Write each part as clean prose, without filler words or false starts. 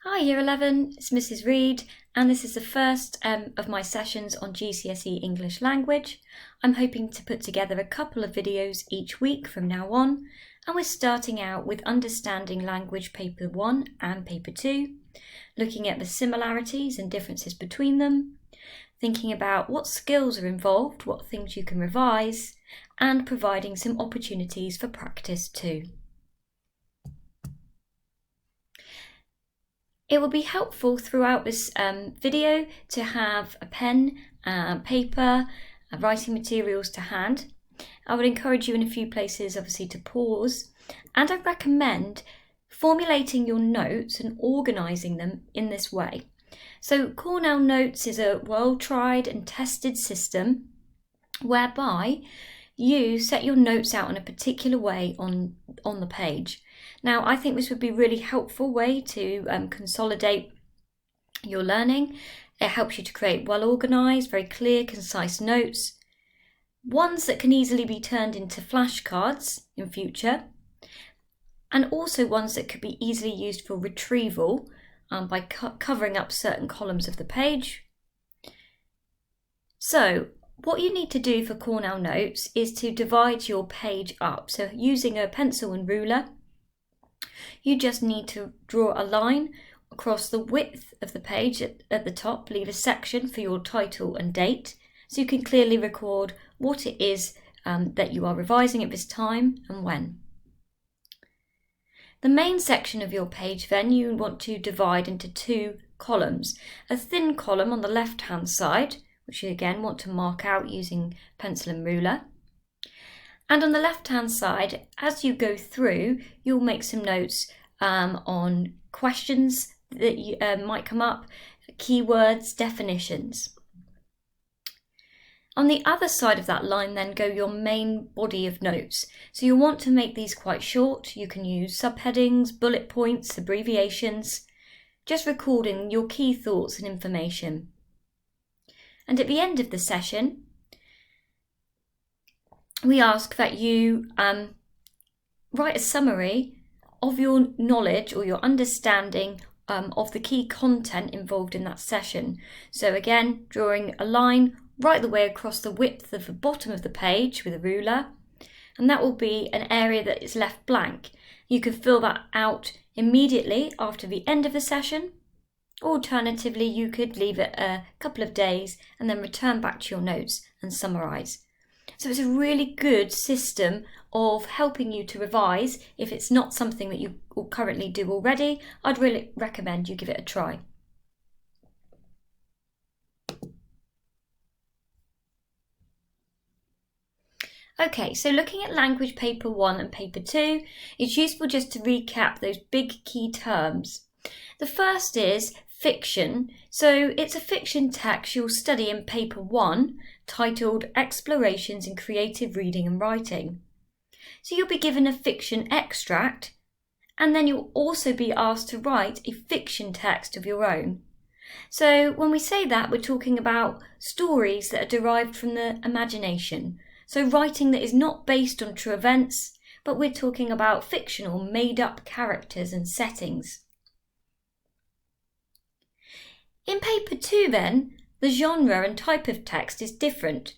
Hi Year 11, it's Mrs. Reed and this is the first of my sessions on GCSE English Language. I'm hoping to put together a couple of videos each week from now on, and we're starting out with Understanding Language Paper 1 and Paper 2, looking at the similarities and differences between them, thinking about what skills are involved, what things you can revise, and providing some opportunities for practice too. It will be helpful throughout this video to have a pen, paper, writing materials to hand. I would encourage you in a few places obviously to pause, and I recommend formulating your notes and organising them in this way. So Cornell Notes is a well-tried and tested system whereby you set your notes out in a particular way on the page. Now, I think this would be a really helpful way to consolidate your learning. It helps you to create well-organised, very clear, concise notes, ones that can easily be turned into flashcards in future, and also ones that could be easily used for retrieval by covering up certain columns of the page. So, what you need to do for Cornell Notes is to divide your page up. So using a pencil and ruler, you just need to draw a line across the width of the page at the top, leave a section for your title and date, so you can clearly record what it is that you are revising at this time and when. The main section of your page then you want to divide into two columns. A thin column on the left-hand side, which you again want to mark out using pencil and ruler. And on the left-hand side, as you go through, you'll make some notes on questions that might come up, keywords, definitions. On the other side of that line then go your main body of notes. So you'll want to make these quite short. You can use subheadings, bullet points, abbreviations, just recording your key thoughts and information. And at the end of the session, we ask that you write a summary of your knowledge or your understanding of the key content involved in that session. So again, drawing a line right the way across the width of the bottom of the page with a ruler, and that will be an area that is left blank. You can fill that out immediately after the end of the session. Alternatively, you could leave it a couple of days and then return back to your notes and summarise. So it's a really good system of helping you to revise. If it's not something that you currently do already, I'd really recommend you give it a try. Okay, so looking at Language Paper 1 and Paper 2, it's useful just to recap those big key terms. The first is fiction. So it's a fiction text you'll study in Paper 1 titled Explorations in Creative Reading and Writing. So you'll be given a fiction extract, and then you'll also be asked to write a fiction text of your own. So when we say that, we're talking about stories that are derived from the imagination. So writing that is not based on true events, but we're talking about fictional, made-up characters and settings. In Paper 2 then, the genre and type of text is different.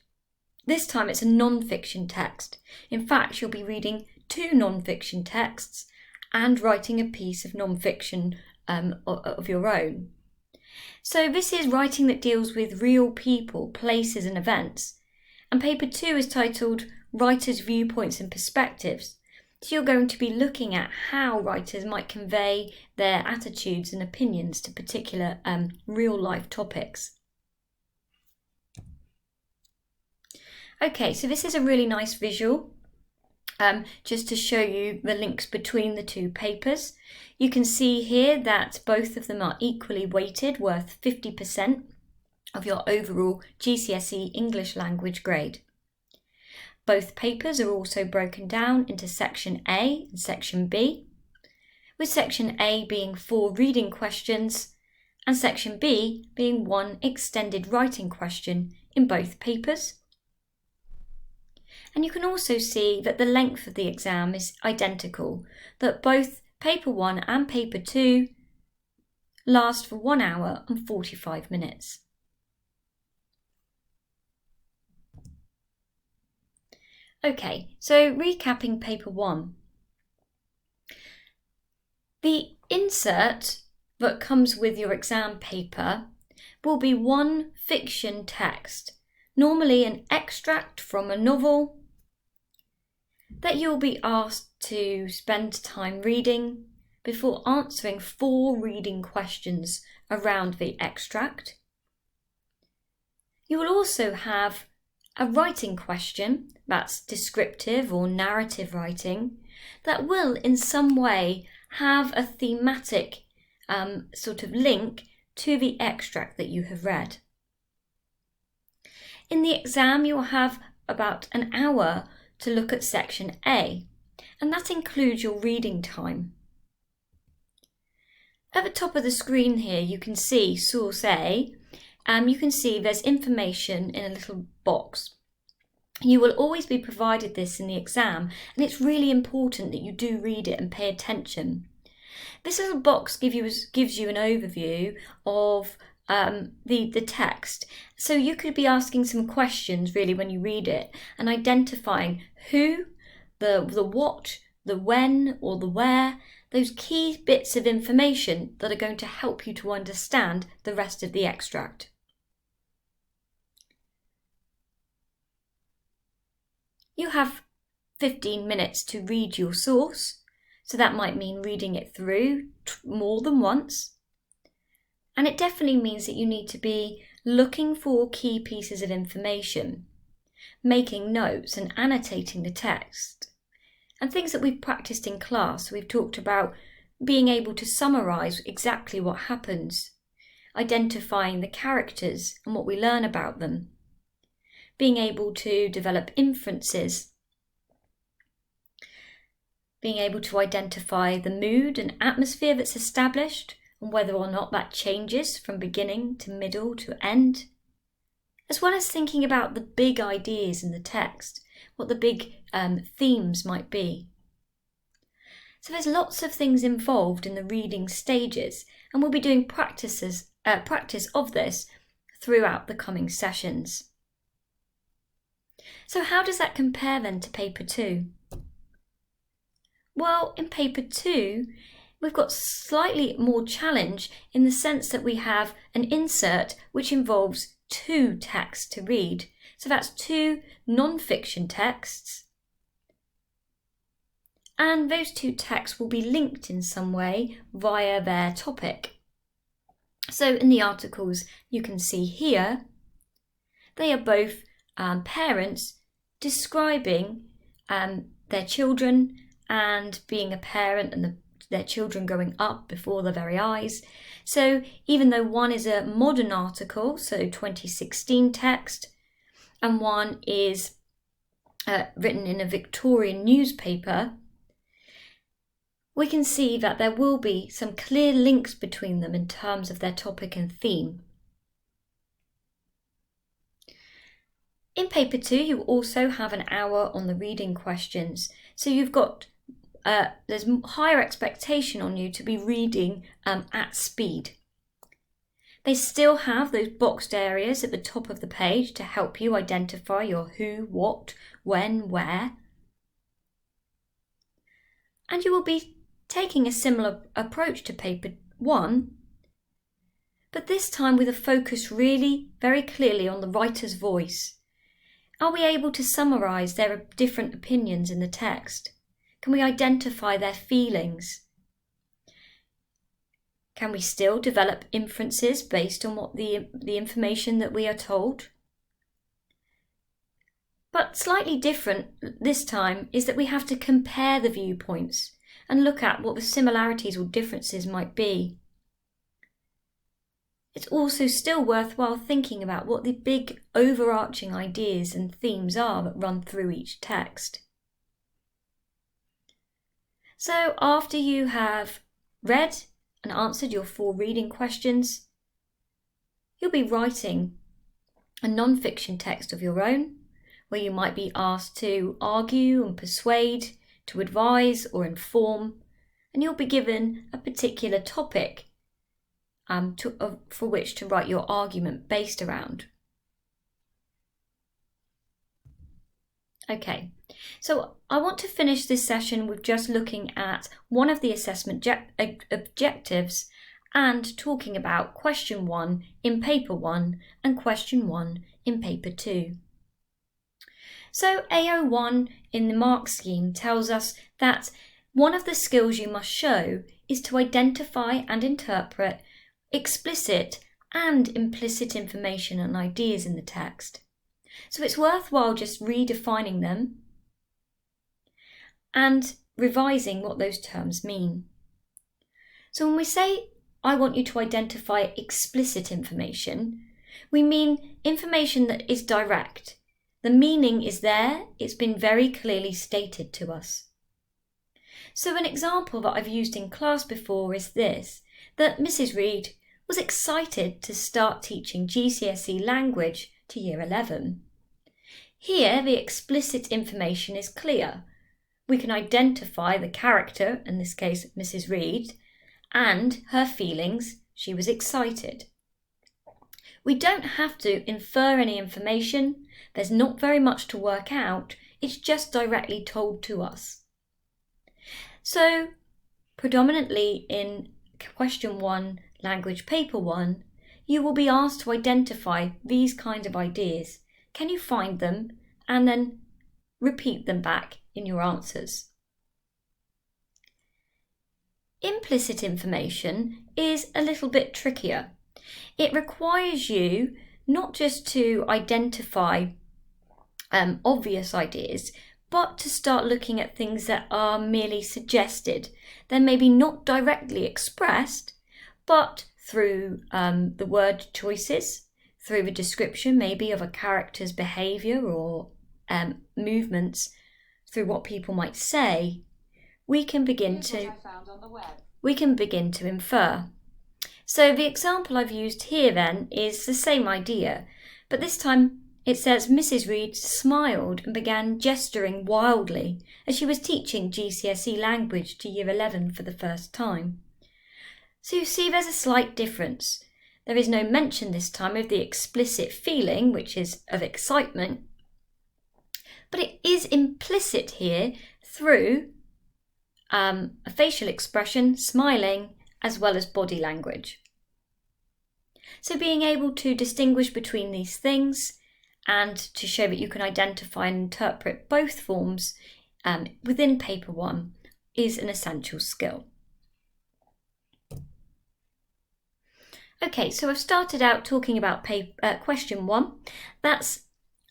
This time it's a non-fiction text. In fact, you'll be reading two non-fiction texts and writing a piece of non-fiction of your own. So this is writing that deals with real people, places and events. And Paper 2 is titled Writers' Viewpoints and Perspectives. So you're going to be looking at how writers might convey their attitudes and opinions to particular real-life topics. Okay, so this is a really nice visual, just to show you the links between the two papers. You can see here that both of them are equally weighted, worth 50% of your overall GCSE English language grade. Both papers are also broken down into Section A and Section B, with Section A being 4 reading questions and Section B being 1 extended writing question in both papers. And you can also see that the length of the exam is identical, that both Paper 1 and Paper 2 last for 1 hour and 45 minutes. Okay, so recapping paper 1. The insert that comes with your exam paper will be one fiction text, normally an extract from a novel, that you'll be asked to spend time reading before answering 4 reading questions around the extract. You will also have a writing question, that's descriptive or narrative writing, that will in some way have a thematic sort of link to the extract that you have read. In the exam, you will have about an hour to look at section A, and that includes your reading time. At the top of the screen here, you can see source A, and you can see there's information in a little box. You will always be provided this in the exam, and it's really important that you do read it and pay attention. This little box gives you an overview of the text. So you could be asking some questions really when you read it and identifying who, the what, the when or the where, those key bits of information that are going to help you to understand the rest of the extract. You have 15 minutes to read your source. So that might mean reading it through more than once. And it definitely means that you need to be looking for key pieces of information, making notes and annotating the text. And things that we've practiced in class, we've talked about being able to summarise exactly what happens, identifying the characters and what we learn about them, being able to develop inferences, being able to identify the mood and atmosphere that's established and whether or not that changes from beginning to middle to end, as well as thinking about the big ideas in the text, what the big themes might be. So there's lots of things involved in the reading stages, and we'll be doing practice of this throughout the coming sessions. So how does that compare then to paper 2? Well, in paper 2, we've got slightly more challenge in the sense that we have an insert which involves 2 texts to read. So that's 2 non-fiction texts. And those 2 texts will be linked in some way via their topic. So in the articles you can see here, they are both parents describing their children and being a parent and their children growing up before their very eyes. So even though one is a modern article, so 2016 text, and one is written in a Victorian newspaper, we can see that there will be some clear links between them in terms of their topic and theme. In paper 2, you also have an hour on the reading questions. So you've got there's higher expectation on you to be reading at speed. They still have those boxed areas at the top of the page to help you identify your who, what, when, where. And you will be taking a similar approach to paper 1, but this time with a focus really very clearly on the writer's voice. Are we able to summarise their different opinions in the text? Can we identify their feelings? Can we still develop inferences based on what the information that we are told? But slightly different this time is that we have to compare the viewpoints and look at what the similarities or differences might be. It's also still worthwhile thinking about what the big overarching ideas and themes are that run through each text. So after you have read and answered your 4 reading questions, you'll be writing a non-fiction text of your own, where you might be asked to argue and persuade, to advise or inform, and you'll be given a particular topic for which to write your argument based around. Okay, so I want to finish this session with just looking at one of the assessment objectives and talking about question 1 in paper 1 and question 1 in paper 2. So AO1 in the mark scheme tells us that one of the skills you must show is to identify and interpret explicit and implicit information and ideas in the text. So it's worthwhile just redefining them and revising what those terms mean. So when we say, I want you to identify explicit information, we mean information that is direct. The meaning is there, it's been very clearly stated to us. So an example that I've used in class before is this, that Mrs. Reed was excited to start teaching GCSE language to Year 11. Here, the explicit information is clear. We can identify the character, in this case Mrs. Reed, and her feelings. She was excited. We don't have to infer any information. There's not very much to work out. It's just directly told to us. So, predominantly in question 1, language paper 1, you will be asked to identify these kinds of ideas. Can you find them and then repeat them back in your answers? Implicit information is a little bit trickier. It requires you not just to identify obvious ideas, but to start looking at things that are merely suggested. They're maybe not directly expressed, but through the word choices, through the description maybe of a character's behaviour or movements, through what people might say, we can begin to infer. So the example I've used here then is the same idea, but this time it says Mrs. Reed smiled and began gesturing wildly as she was teaching GCSE language to Year 11 for the first time. So you see there's a slight difference. There is no mention this time of the explicit feeling, which is of excitement, but it is implicit here through a facial expression, smiling, as well as body language. So being able to distinguish between these things and to show that you can identify and interpret both forms within paper 1 is an essential skill. Okay, so I've started out talking about question 1. That's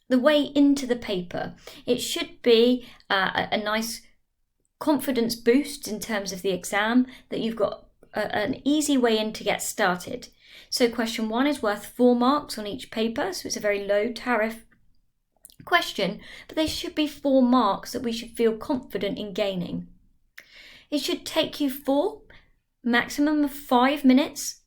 the way into the paper. It should be a nice confidence boost in terms of the exam, that you've got an easy way in to get started. So question 1 is worth 4 marks on each paper, so it's a very low tariff question, but they should be 4 marks that we should feel confident in gaining. It should take you 4, maximum of 5 minutes,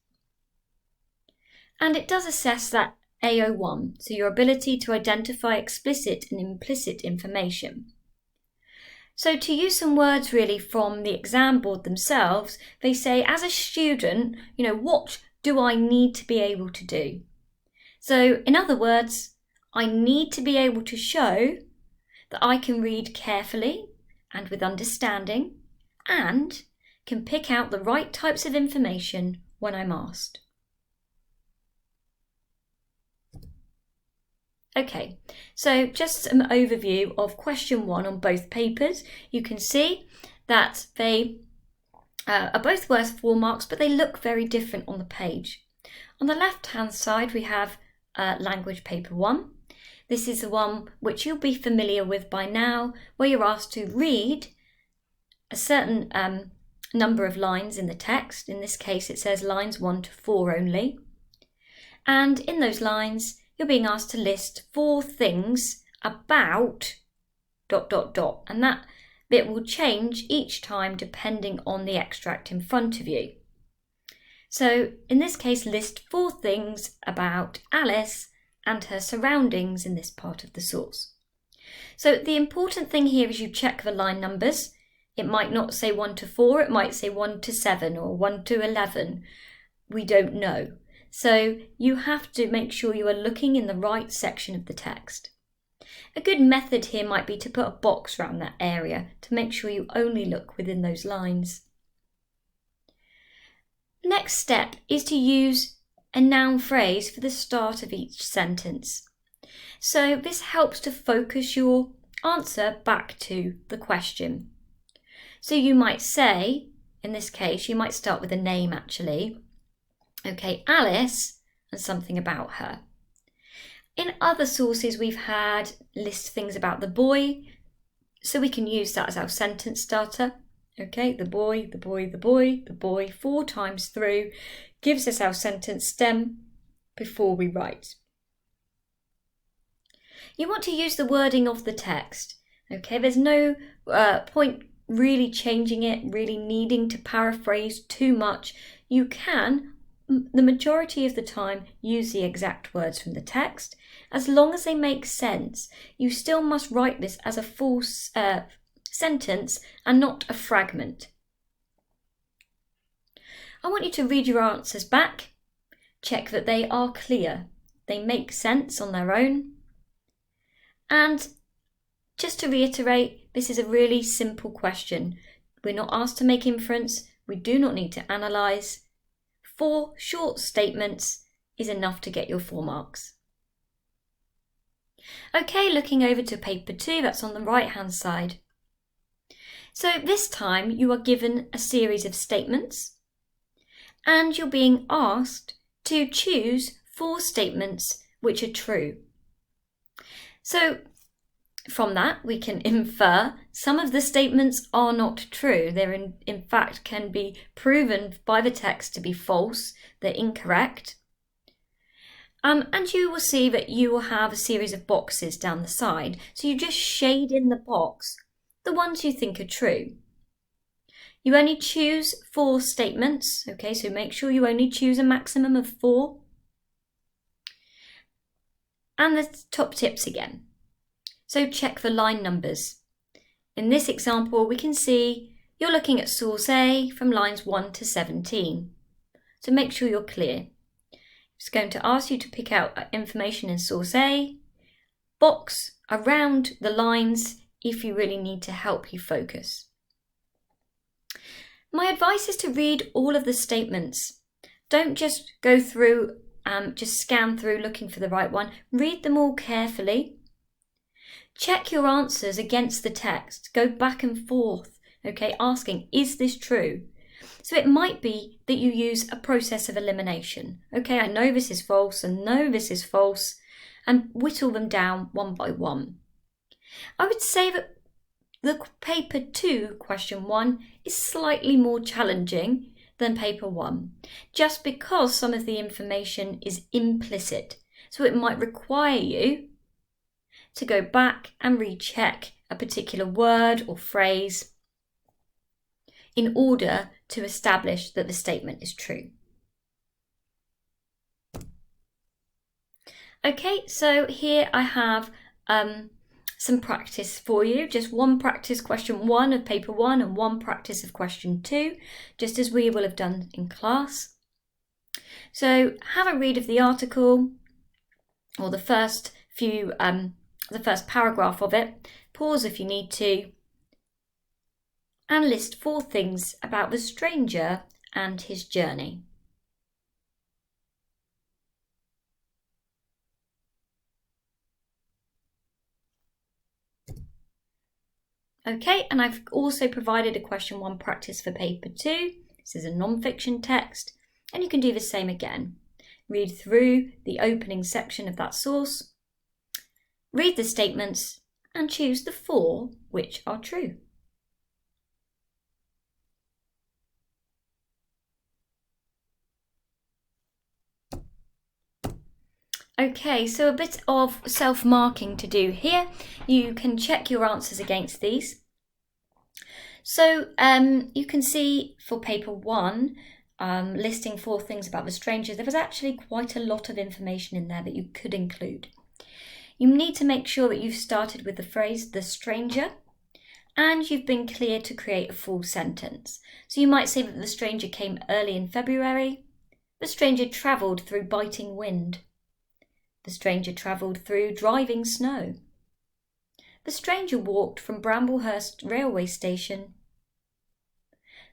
and it does assess that AO1, so your ability to identify explicit and implicit information. So to use some words really from the exam board themselves, they say, as a student, what do I need to be able to do? So in other words, I need to be able to show that I can read carefully and with understanding and can pick out the right types of information when I'm asked. Okay, so just an overview of question 1 on both papers. You can see that they are both worth 4 marks, but they look very different on the page. On the left-hand side, we have language paper 1. This is the one which you'll be familiar with by now, where you're asked to read a certain number of lines in the text. In this case, it says lines 1 to 4 only. And in those lines, you're being asked to list 4 things about ... and that bit will change each time depending on the extract in front of you. So in this case, list 4 things about Alice and her surroundings in this part of the source. So the important thing here is you check the line numbers. It might not say 1 to 4, it might say 1 to 7 or 1 to 11. we don't know. So you have to make sure you are looking in the right section of the text. A good method here might be to put a box around that area to make sure you only look within those lines. Next step is to use a noun phrase for the start of each sentence. So this helps to focus your answer back to the question. So you might say, in this case, you might start with a name actually. Okay, Alice, and something about her. In other sources we've had list things about the boy, so we can use that as our sentence starter. Okay, the boy, the boy, the boy, the boy, 4 times through gives us our sentence stem before we write. You want to use the wording of the text. Okay, there's no point really changing it, really needing to paraphrase too much. You can, the majority of the time, use the exact words from the text. As long as they make sense, you still must write this as a full sentence and not a fragment. I want you to read your answers back, check that they are clear, they make sense on their own. And just to reiterate, this is a really simple question. We're not asked to make inference, we do not need to analyse. 4 short statements is enough to get your 4 marks. Okay, looking over to paper 2, that's on the right hand side. So this time you are given a series of statements and you're being asked to choose 4 statements which are true. So from that we can infer some of the statements are not true. They're in fact can be proven by the text to be false, they're incorrect. And you will see that you will have a series of boxes down the side. So you just shade in the box the ones you think are true. You only choose 4 statements, okay, so make sure you only choose a maximum of 4. And the top tips again. So check the line numbers. In this example, we can see you're looking at source A from lines 1 to 17. So make sure you're clear. It's going to ask you to pick out information in source A, box around the lines if you really need to help you focus. My advice is to read all of the statements. Don't just go through, just scan through looking for the right one. Read them all carefully. Check your answers against the text. Go back and forth, okay, asking, is this true? So it might be that you use a process of elimination. Okay, I know this is false and no, this is false, and whittle them down one by one. I would say that the paper 2, question 1, is slightly more challenging than paper 1, just because some of the information is implicit. So it might require you to go back and recheck a particular word or phrase in order to establish that the statement is true. Okay, so here I have some practice for you. Just one practice question 1 of paper 1 and one practice of question 2, just as we will have done in class. So have a read of the article or the first paragraph of it. Pause if you need to. And list 4 things about the stranger and his journey. Okay, and I've also provided a question 1 practice for paper 2. This is a non-fiction text, and you can do the same again. Read through the opening section of that source, read the statements, and choose the 4 which are true. Okay, so a bit of self-marking to do here. You can check your answers against these. So you can see for paper 1, listing 4 things about the stranger, there was actually quite a lot of information in there that you could include. You need to make sure that you've started with the phrase, the stranger, and you've been clear to create a full sentence. So you might say that the stranger came early in February, The stranger travelled through biting wind. The stranger travelled through driving snow. The stranger walked from Bramblehurst railway station.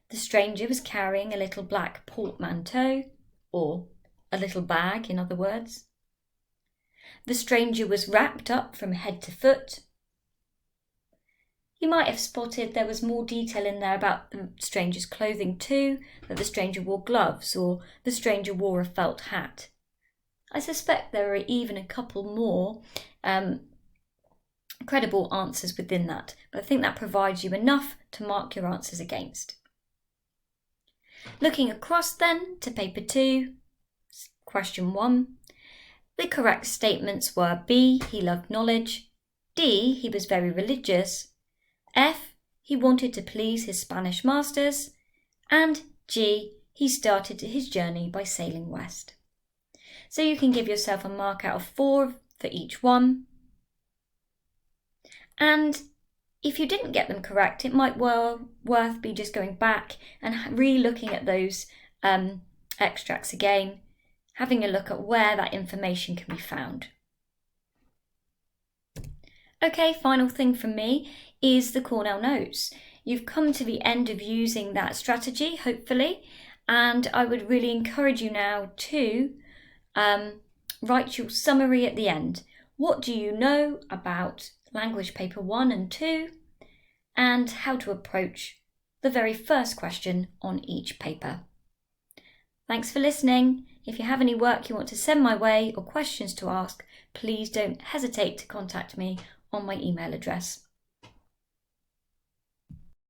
The stranger was carrying a little black portmanteau, or a little bag, in other words. The stranger was wrapped up from head to foot. You might have spotted there was more detail in there about the stranger's clothing too, that the stranger wore gloves or the stranger wore a felt hat. I suspect there are even a couple more credible answers within that, but I think that provides you enough to mark your answers against. Looking across then to paper 2, question 1. The correct statements were B, he loved knowledge, D, he was very religious, F, he wanted to please his Spanish masters, and G, he started his journey by sailing west. So you can give yourself a mark out of 4 for each one. And if you didn't get them correct, it might worth be just going back and re-looking at those extracts again, having a look at where that information can be found. Okay, final thing from me is the Cornell notes. You've come to the end of using that strategy, hopefully, and I would really encourage you now to write your summary at the end. What do you know about Language Paper 1 and 2, and how to approach the very first question on each paper. Thanks for listening. If you have any work you want to send my way or questions to ask, please don't hesitate to contact me on my email address.